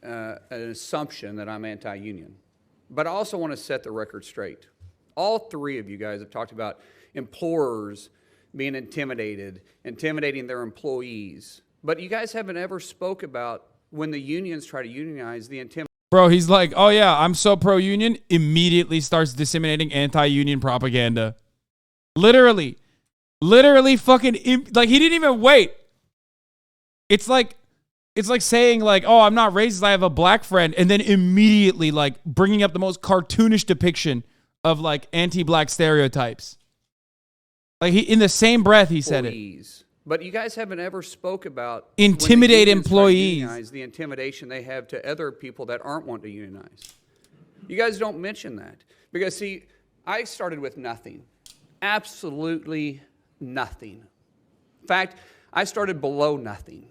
an assumption that I'm anti-union. But I also want to set the record straight. All three of you guys have talked about employers being intimidating their employees. But you guys haven't ever spoke about when the unions try to unionize the intimidation. Bro, he's like, oh yeah, I'm so pro-union, immediately starts disseminating anti-union propaganda. Literally fucking, like, he didn't even wait. It's like saying, like, oh, I'm not racist, I have a black friend, and then immediately, like, bringing up the most cartoonish depiction of, like, anti-black stereotypes. Like, he, in the same breath, he said it. But you guys haven't ever spoke about intimidate employees. The intimidation they have to other people that aren't wanting to unionize. You guys don't mention that. Because, see, I started with nothing. Absolutely nothing. In fact, I started below nothing.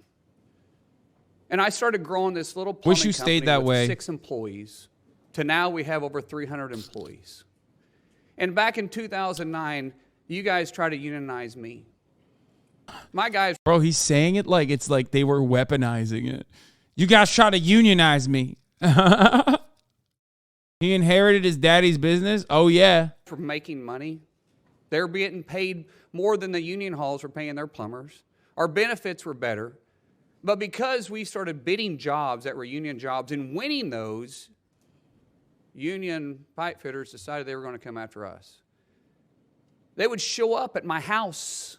And I started growing this little plumbing company stayed that with way. 6 employees to now we have over 300 employees. And back in 2009, you guys tried to unionize me. My guys... Bro, he's saying it like it's like they were weaponizing it. You guys try to unionize me. He inherited his daddy's business? Oh, yeah. For making money. They're getting paid more than the union halls were paying their plumbers. Our benefits were better. But because we started bidding jobs that were union jobs and winning those, union pipe fitters decided they were going to come after us. They would show up at my house.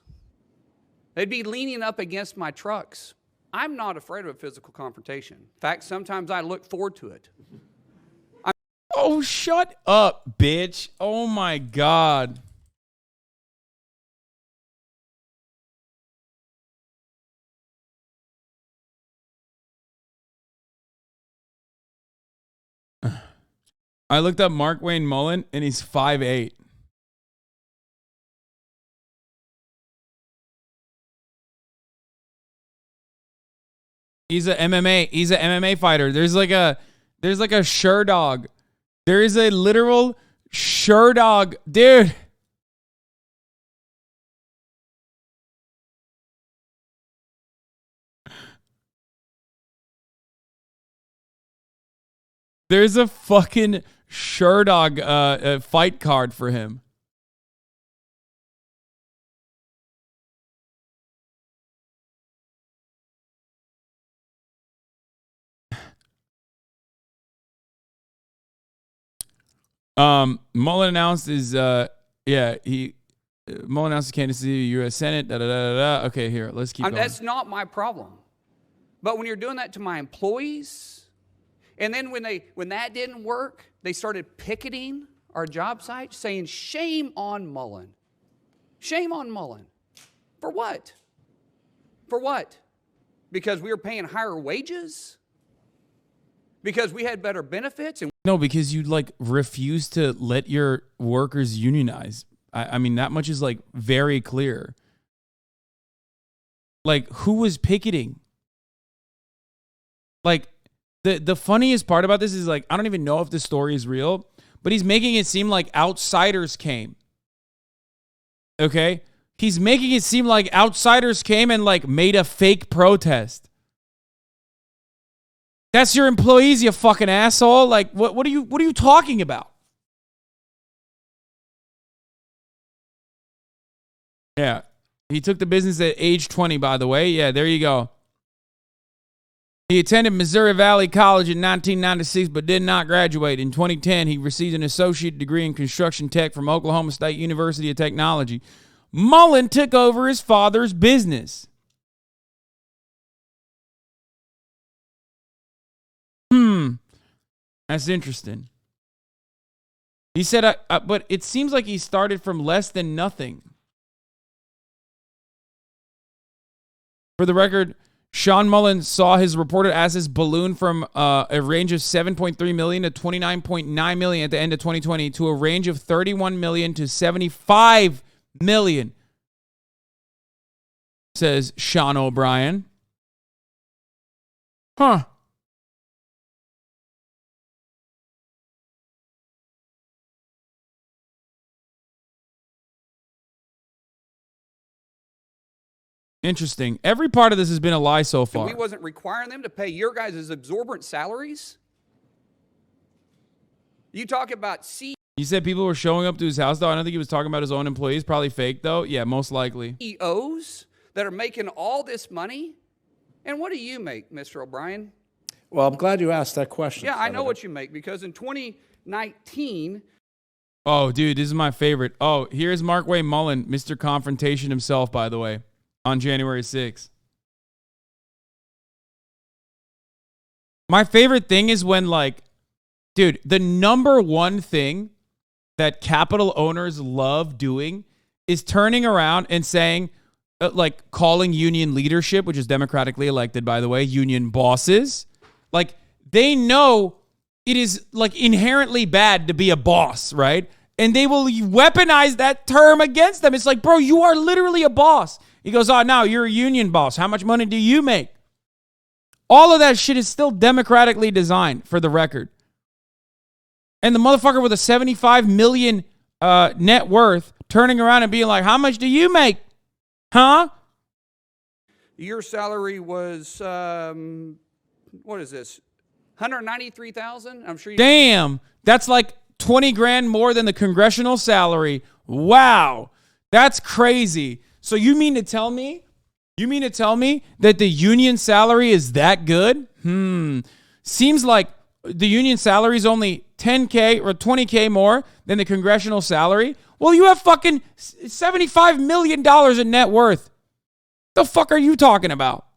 They'd be leaning up against my trucks. I'm not afraid of a physical confrontation. In fact, sometimes I look forward to it. Oh, shut up, bitch. Oh, my God. I looked up Mark Wayne Mullen, and he's 5'8". He's a MMA fighter. There's like a sure dog. There is a literal sure dog, dude. There's a fucking sure dog fight card for him. Mullen announced his Mullen announced his candidacy to the U.S. Senate. Okay, here, let's keep going. That's not my problem. But when you're doing that to my employees, and then when that didn't work, they started picketing our job sites, saying, shame on Mullen. Shame on Mullen. For what? For what? Because we were paying higher wages? Because we had better benefits? No, because you like refuse to let your workers unionize. I mean, that much is like very clear. Like, who was picketing? Like, the funniest part about this is, like, I don't even know if this story is real, but he's making it seem like outsiders came. Okay? He's making it seem like outsiders came and, like, made a fake protest. That's your employees, you fucking asshole. Like, what are you talking about? Yeah. He took the business at age 20, by the way. Yeah, there you go. He attended Missouri Valley College in 1996, but did not graduate. In 2010, he received an associate degree in construction tech from Oklahoma State University of Technology. Mullen took over his father's business. That's interesting. He said, but it seems like he started from less than nothing. For the record, Sean Mullen saw his reported assets balloon from a range of $7.3 million to $29.9 million at the end of 2020 to a range of $31 million to $75 million, says Sean O'Brien. Huh. Interesting. Every part of this has been a lie so far. We wasn't requiring them to pay your guys' exorbitant salaries. You talk about He said people were showing up to his house, though. I don't think he was talking about his own employees. Probably fake, though. Yeah, most likely. CEOs that are making all this money. And what do you make, Mr. O'Brien? Well, I'm glad you asked that question. Yeah, I know what you make, because in 2019... Oh, dude, this is my favorite. Oh, here's Mark Way Mullen, Mr. Confrontation himself, by the way, on January 6th. My favorite thing is when, like, dude, the number one thing that capital owners love doing is turning around and saying, like, calling union leadership, which is democratically elected, by the way, union bosses. Like, they know it is, like, inherently bad to be a boss, right? And they will weaponize that term against them. It's like, bro, you are literally a boss. He goes, oh, no, you're a union boss. How much money do you make? All of that shit is still democratically designed, for the record. And the motherfucker with a 75 million net worth turning around and being like, how much do you make? Huh? Your salary was, what is this? 193,000? I'm sure you... Damn. That's like 20 grand more than the congressional salary. Wow. That's crazy. So you mean to tell me that the union salary is that good? Seems like the union salary is only 10K or 20K more than the congressional salary. Well, you have fucking $75 million in net worth. The fuck are you talking about?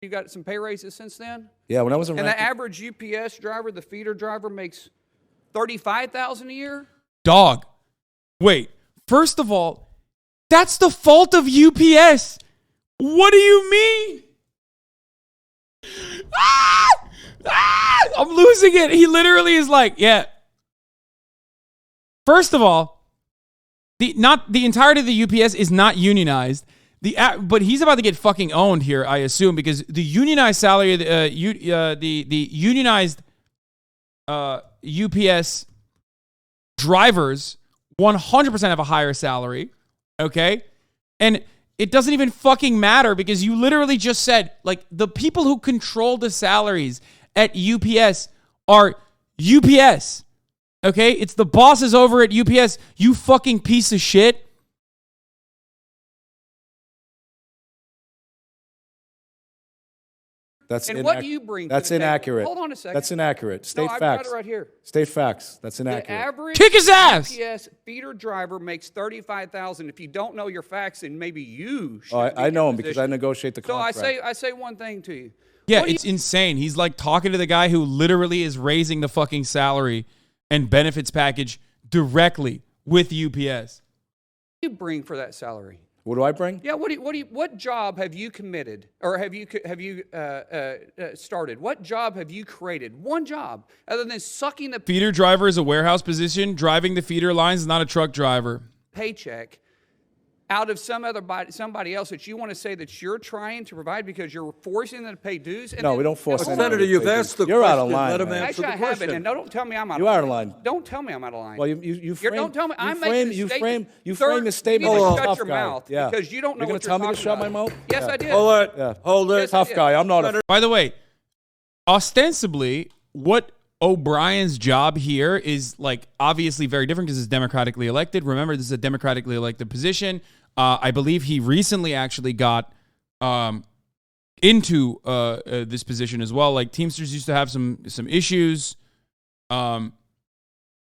You got some pay raises since then? Yeah, when I was in And the average UPS driver, the feeder driver, makes $35,000 a year? Dog. Wait. First of all, that's the fault of UPS. What do you mean? I'm losing it. He literally is like, yeah. First of all, the entirety of the UPS is not unionized. But he's about to get fucking owned here, I assume, because the unionized salary, the unionized UPS drivers 100% have a higher salary, okay? And it doesn't even fucking matter, because you literally just said, like, the people who control the salaries at UPS are UPS, okay? It's the bosses over at UPS, you fucking piece of shit. That's what do you bring? That's to the table? inaccurate. Hold on a second. That's inaccurate. State I've facts. got it right here. State facts. That's inaccurate. The average Kick his ass! UPS feeder driver makes $35,000. If you don't know your facts, then maybe you should. I know him because I negotiate the So contract. I say one thing to you. Yeah, it's insane. He's like talking to the guy who literally is raising the fucking salary and benefits package directly with UPS. What do you bring for that salary? What do I bring? Yeah, what job have you committed, or have you started? What job have you created? One job, other than sucking the Feeder driver is a warehouse position. Driving the feeder lines is not a truck driver. paycheck out of somebody else that you want to say that you're trying to provide because you're forcing them to pay dues? And No, then- we don't force Hold anyone on. to Senator, you've pay asked dues. the You're out of question. line, Let him man. answer Actually, the I haven't, question. and don't tell me I'm out You of are line. out of line. Don't tell me I'm out of line. Well, you frame. Don't tell me. You I'm frame. making a You statement. frame. You Sir, frame the statement you need like to a shut tough your guy. mouth Yeah. because you don't know You're what gonna tell me to talking shut my about. mouth? Yes, Yeah. I did. Hold it. Yeah. Hold it. Yes, I Tough did. guy. I'm not a. By the way, ostensibly, what O'Brien's job here is like obviously very different because it's democratically elected. Remember, this is a democratically elected position. I believe he recently actually got into this position as well. Like Teamsters used to have some issues. Like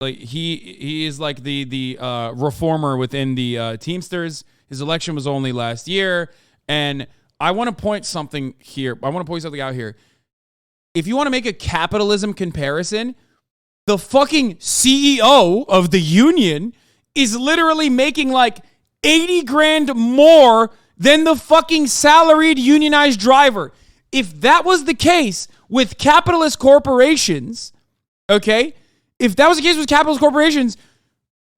he is like the reformer within the Teamsters. His election was only last year, and I want to point something here. I want to point something out here. If you want to make a capitalism comparison, the fucking CEO of the union is literally making like 80 grand more than the fucking salaried unionized driver. If that was the case with capitalist corporations, okay? If that was the case with capitalist corporations,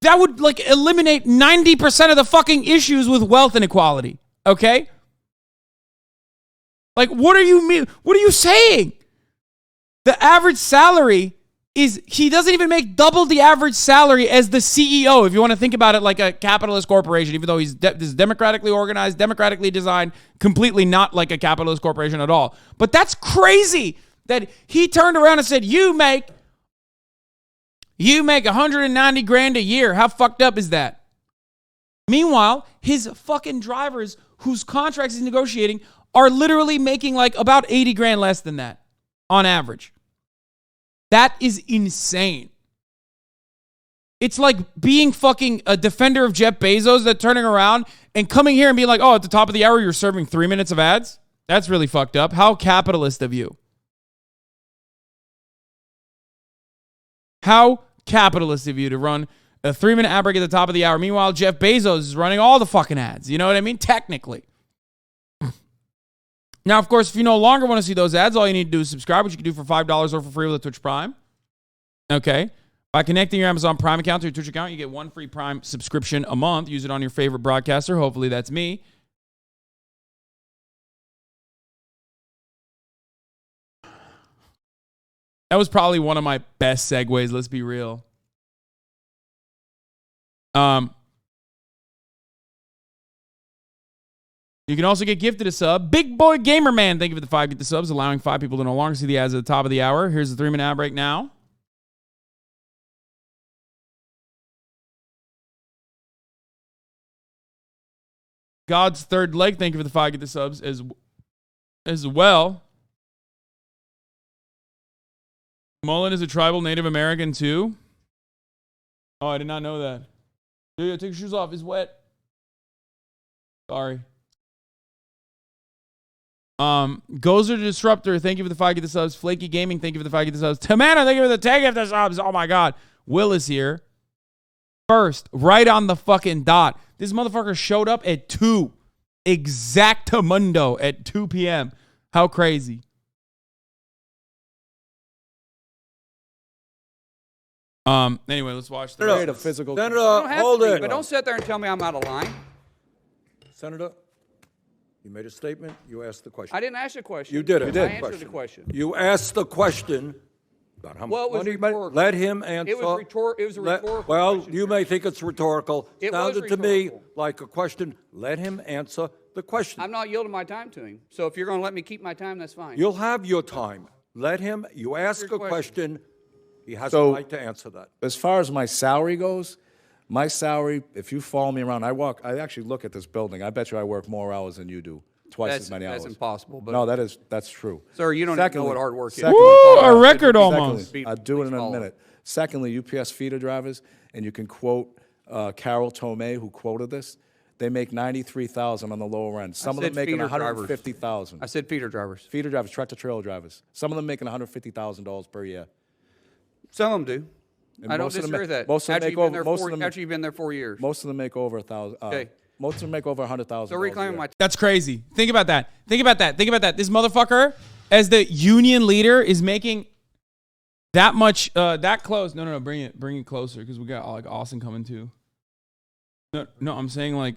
that would like eliminate 90% of the fucking issues with wealth inequality, okay? Like, what are you saying? The average salary is he doesn't even make double the average salary as the CEO, if you want to think about it like a capitalist corporation, even though he's democratically organized, democratically designed, completely not like a capitalist corporation at all. But that's crazy that he turned around and said, you make 190 grand a year. How fucked up is that? Meanwhile, his fucking drivers whose contracts he's negotiating are literally making like about 80 grand less than that on average. That is insane. It's like being fucking a defender of Jeff Bezos that turning around and coming here and being like, oh, at the top of the hour, you're serving 3 minutes of ads? That's really fucked up. How capitalist of you. How capitalist of you to run a 3-minute ad break at the top of the hour. Meanwhile, Jeff Bezos is running all the fucking ads. You know what I mean? Technically. Now, of course, if you no longer want to see those ads, all you need to do is subscribe, which you can do for $5 or for free with a Twitch Prime. Okay. By connecting your Amazon Prime account to your Twitch account, you get 1 free Prime subscription a month. Use it on your favorite broadcaster. Hopefully that's me. That was probably one of my best segues, let's be real. You can also get gifted a sub. Big Boy Gamer Man, thank you for the 5 gift subs, allowing 5 people to no longer see the ads at the top of the hour. Here's the 3-minute ad break now. God's Third Leg, thank you for the 5 gift subs as well. Mullen is a tribal Native American too. Oh, I did not know that. Dude, take your shoes off. It's wet. Sorry. Gozer Disruptor, thank you for the 5 gift subs. Flaky Gaming, thank you for the 5 gift subs. Tamana, thank you for the 10 gift subs. Oh my God. Will is here. First, right on the fucking dot. This motherfucker showed up at 2. Exactamundo at 2 p.m. How crazy. Anyway, let's watch the Senator, physical. You don't have to be, but don't sit there and tell me I'm out of line. Senator, you made a statement. You asked the question. I didn't ask a question. You did it. You did. I answered the question. You asked the question about how much Well, it was money. rhetorical. Let him answer. It was a rhetorical Well, question, you may think it's rhetorical. It was Sounded to me rhetorical. like a question. Let him answer the question. I'm not yielding my time to him. So if you're going to let me keep my time, that's fine. You'll have your time. Let him. You ask your a question. He has So- a right to answer that. As far as my salary goes, my salary, if you follow me around, I actually look at this building. I bet you I work more hours than you do. Twice as many hours. That's impossible. But No, that's true. Sir, you don't even know what hard work is. Woo, a record almost. I'll do it in a Follow. minute. Secondly, UPS feeder drivers, and you can quote Carol Tomei, who quoted this. They make $93,000 on the lower end. Some of them said making feeder drivers. $150,000. I said feeder drivers. Feeder drivers, tractor trailer drivers. Some of them making $150,000 per year. Some of them do. And I don't most of them disagree ma- with that. most of them After make you've been over- there most of four- them- after you've been there 4 years. Most of them make over $1,000. Okay. Most of them make over $100,000. So reclaiming my That's crazy. Think about that. Think about that. Think about that. This motherfucker, as the union leader, is making that much, that close. No. Bring it closer because we got like Austin coming too. No, I'm saying like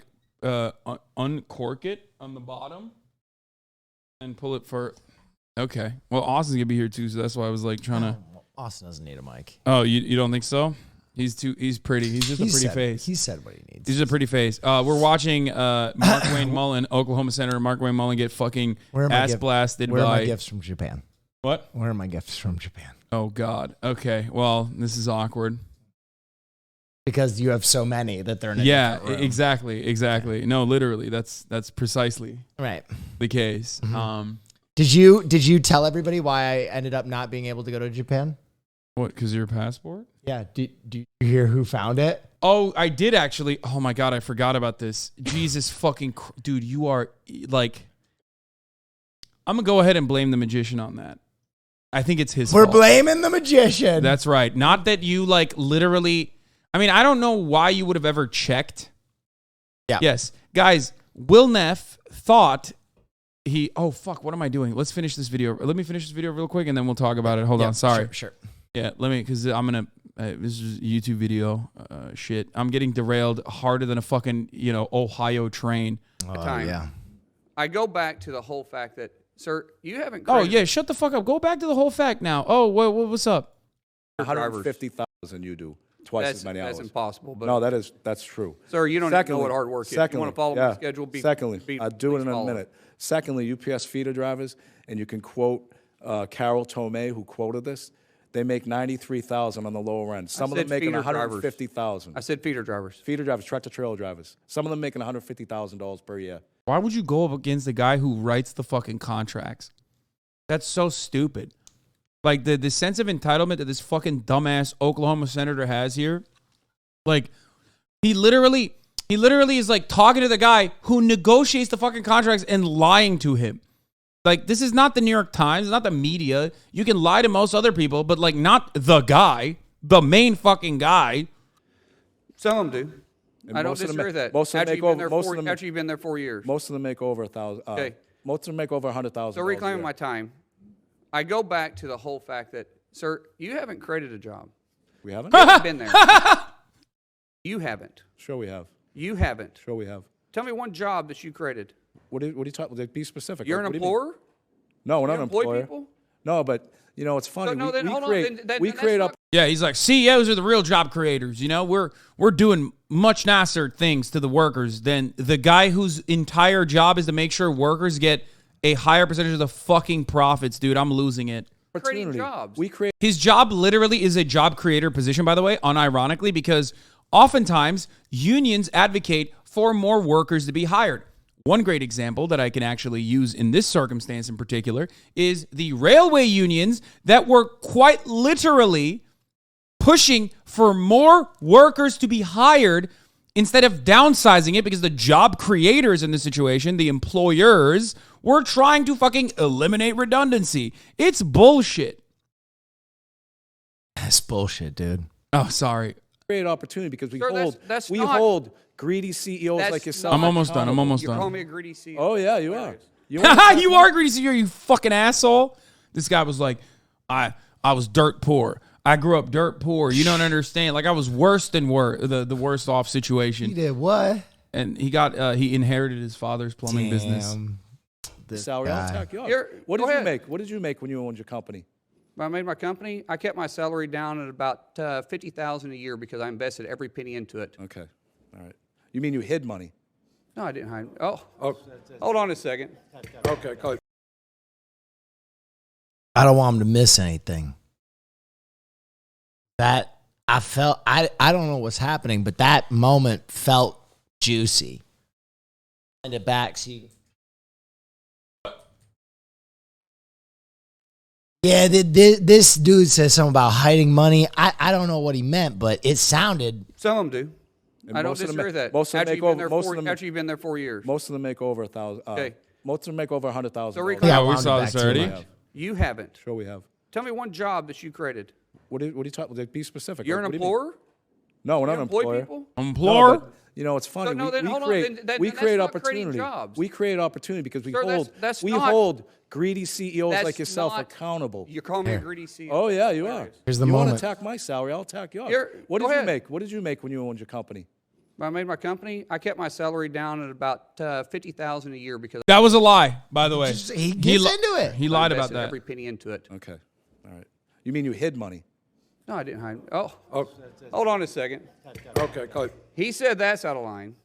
uncork it on the bottom and pull it for. Okay. Well, Austin's gonna be here too, so that's why I was like trying to. Austin doesn't need a mic. Oh, you don't think so? He's pretty. He's just a pretty face. He said what he needs. He's just a pretty face. We're watching Mark Wayne Mullen, Oklahoma Senator Mark Wayne Mullen, get fucking ass blasted Where are by my gifts from Japan? what? Where are my gifts from Japan? Oh God. Okay. Well, this is awkward. Because you have so many that they're in a Yeah. different room. Exactly. No, literally. That's precisely Right. the case. Did you tell everybody why I ended up not being able to go to Japan? What? Because your passport? Yeah. Do you hear who found it? Oh, I did actually. Oh my God, I forgot about this. Jesus fucking dude, you are like. I'm gonna go ahead and blame the magician on that. I think it's his We're fault. blaming the magician. That's right. Not that you like literally. I mean, I don't know why you would have ever checked. Yeah. Yes, guys. Will Neff thought he. Oh fuck! What am I doing? Let's finish this video. Let me finish this video real quick, and then we'll talk about it. Hold on. Sorry. Sure. Yeah. Let me, because I'm gonna. This is a YouTube video. Shit. I'm getting derailed harder than a fucking Ohio train. time. Yeah. I go back to the whole fact that, sir, you haven't. Oh created- yeah. Shut the fuck up. Go back to the whole fact now. Oh, what's up? 150,000 you do. Twice as many hours. That's impossible. But No, that's true. Sir, you don't even know what hard work is. You want to follow my schedule? Secondly, I'll do it in a follow minute. Secondly, UPS feeder drivers, and you can quote Carol Tomei, who quoted this. They make 93,000 on the lower end. Some of them said making feeder drivers. 150,000. I said feeder drivers. Feeder drivers, tractor trailer drivers. Some of them making $150,000 per year. Why would you go up against the guy who writes the fucking contracts? That's so stupid. Like the sense of entitlement that this fucking dumbass Oklahoma senator has here. Like he literally is like talking to the guy who negotiates the fucking contracts and lying to him. Like this is not the New York Times, it's not the media. You can lie to most other people, but like not the guy, the main fucking guy. Some of them do. And I don't most of them disagree with that. most of them After make you've been over- there most four- of them- after you've been there 4 years. Most of them make over 1,000. Okay. Most of them make over 100,000. So reclaiming my time, I go back to the whole fact that, sir, you haven't created a job. We haven't. You haven't been there. You haven't. Sure, we have. You haven't. Sure, we have. Tell me one job that you created. What are you talking? Like, be specific. You're Like, an what do you mean? employer? No, we're not You an employ employer. people? No, but you know it's funny. no, then hold on, create, then we that's create not- up. Yeah, he's like, CEOs are the real job creators. You know, we're doing much nicer things to the workers than the guy whose entire job is to make sure workers get a higher percentage of the fucking profits, dude. I'm losing it. Creating Opportunity. jobs. We create. His job literally is a job creator position, by the way, unironically, because oftentimes unions advocate for more workers to be hired. One great example that I can actually use in this circumstance in particular is the railway unions that were quite literally pushing for more workers to be hired instead of downsizing it, because the job creators in this situation, the employers, were trying to fucking eliminate redundancy. It's bullshit. That's bullshit, dude. Oh, sorry. Create opportunity because we Sir, hold that's we not- hold greedy CEOs That's like yourself. I'm almost done. I'm almost You're done. calling me a greedy CEO. Oh yeah, you are. You are greedy CEO, you fucking asshole. This guy was like, I was dirt poor. I grew up dirt poor. You don't understand. Like I was worse than the worst off He situation. did what? And he inherited his father's plumbing business. This salary. I'll guy. attack you. Here, What go did you ahead. make? What did you make when you owned your company? When I made my company, I kept my salary down at about $50,000 a year because I invested every penny into it. Okay, all right. You mean you hid money? No, I didn't hide. Oh, Oh, hold on a second. okay, go ahead. I don't want him to miss anything. That I felt, I don't know what's happening, but that moment felt juicy. And it back, see. Yeah, this dude says something about hiding money. I don't know what he meant, but it sounded. Some of them do. And I don't most of them disagree ma- with that. most of them After make you've been over- there most four- of them- after you've been there 4 years. Most of them make over 1,000. Okay. Most of them make over 100,000. So reclaim- Yeah, I we wound it saw back this too already. much. You haven't. Sure, we have. Tell me one job that you created. What are you talking? Like, be specific. You're Like, an what do you mean? employer? No, we're You not an employ employer. people? No, Employer? but, you know, it's funny. no, then we hold on, create, then we that's create not creating opportunity. jobs. We create opportunity because we Sir, that's- hold that's we not- hold greedy CEOs That's like yourself not- accountable. You're calling me a greedy CEO. Oh yeah, you are. Here's the you want moment. to attack my salary? I'll attack yours. Here, What go did you ahead. make? What did you make when you owned your company? When I made my company, I kept my salary down at about $50,000 a year because That was a lie, by the way. He gets li- into it. He I lied about invested that. every penny into it. Okay, all right. You mean you hid money? No, I didn't hide. Oh, Oh, hold on a second. okay, go ahead. He said that's out of line.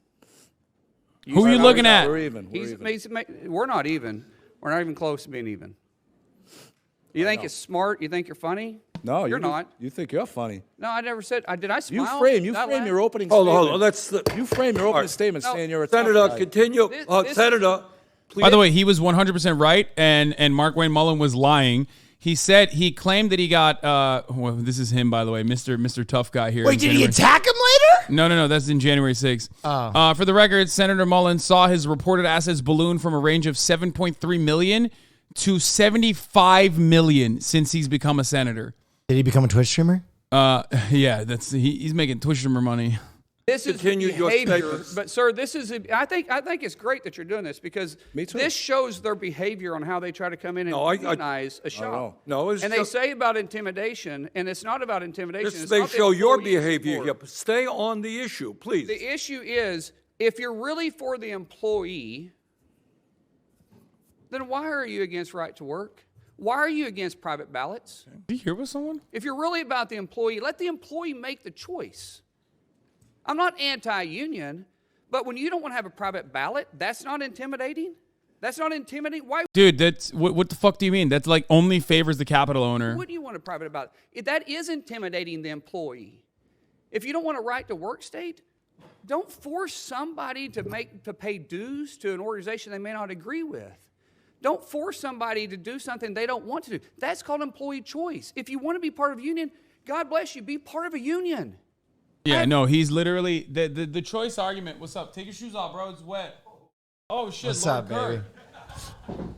Who are you said looking I was- at? We're even. We're even. We're not even. We're not even close to being even. You think it's smart? You think you're funny? No, you're you do- not. You think you're funny? No, I never said. Did I You smile? frame Did I laugh? your opening Hold on, statement. hold on. Let's. You frame your opening right. statement No. saying you're a tough Senator, guy. continue. This- Senator, please. By the way, he was 100% right, and Mark Wayne Mullen was lying. He claimed that he got. Well, this is him, by the way, Mr. Tough Guy here. Wait, in did he January. attack him later? No, that's in January 6th. Oh. For the record, Senator Mullen saw his reported assets balloon from a range of 7.3 million to 75 million since he's become a senator. Did he become a Twitch streamer? Yeah, he's making Twitch streamer money. This is Continue your behavior, statements. but sir, this is. I think it's great that you're doing this because Me too. this shows their behavior on how they try to come in and No, I- demonize a shop. No, it's and just- they say about intimidation, and it's not about intimidation. This it's may not the show your employee's behavior support. here. But stay on the issue, please. The issue is, if you're really for the employee, then why are you against right to work? Why are you against private ballots? Did you hear with someone? If you're really about the employee, let the employee make the choice. I'm not anti-union, but when you don't want to have a private ballot, that's not intimidating? That's not intimidating? Why Dude, that's what the fuck do you mean? That's like only favors the Capitol owner. wouldn't you want a private ballot? That is intimidating the employee. If you don't want a right to work state, don't force somebody to pay dues to an organization they may not agree with. Don't force somebody to do something they don't want to do. That's called employee choice. If you want to be part of a union, God bless you, be part of a union. Yeah, no, he's literally the choice argument. What's up? Take your shoes off, bro. It's wet. Oh shit, What's Lord up, Kirk. baby?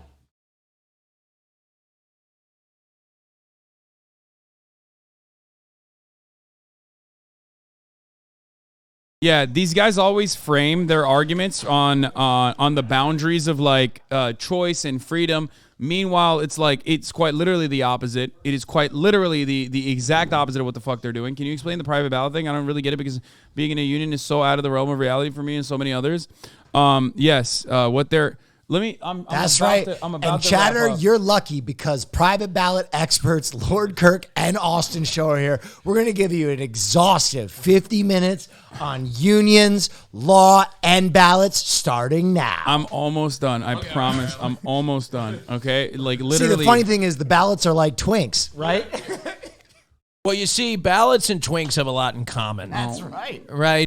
Yeah, these guys always frame their arguments on the boundaries of like choice and freedom. Meanwhile, it's quite literally the opposite. It is quite literally the exact opposite of what the fuck they're doing. Can you explain the private ballot thing? I don't really get it because being in a union is so out of the realm of reality for me and so many others. Yes, what they're That's right. And Chatter, you're lucky because private ballot experts Lord Kirk and Austin Show are here. We're going to give you an exhaustive 50 minutes on unions, law, and ballots starting now. I'm almost done. I promise. I'm almost done. Okay? Like literally. See, the funny thing is the ballots are like Twinks, right? Well, you see, ballots and Twinks have a lot in common. That's right. Right?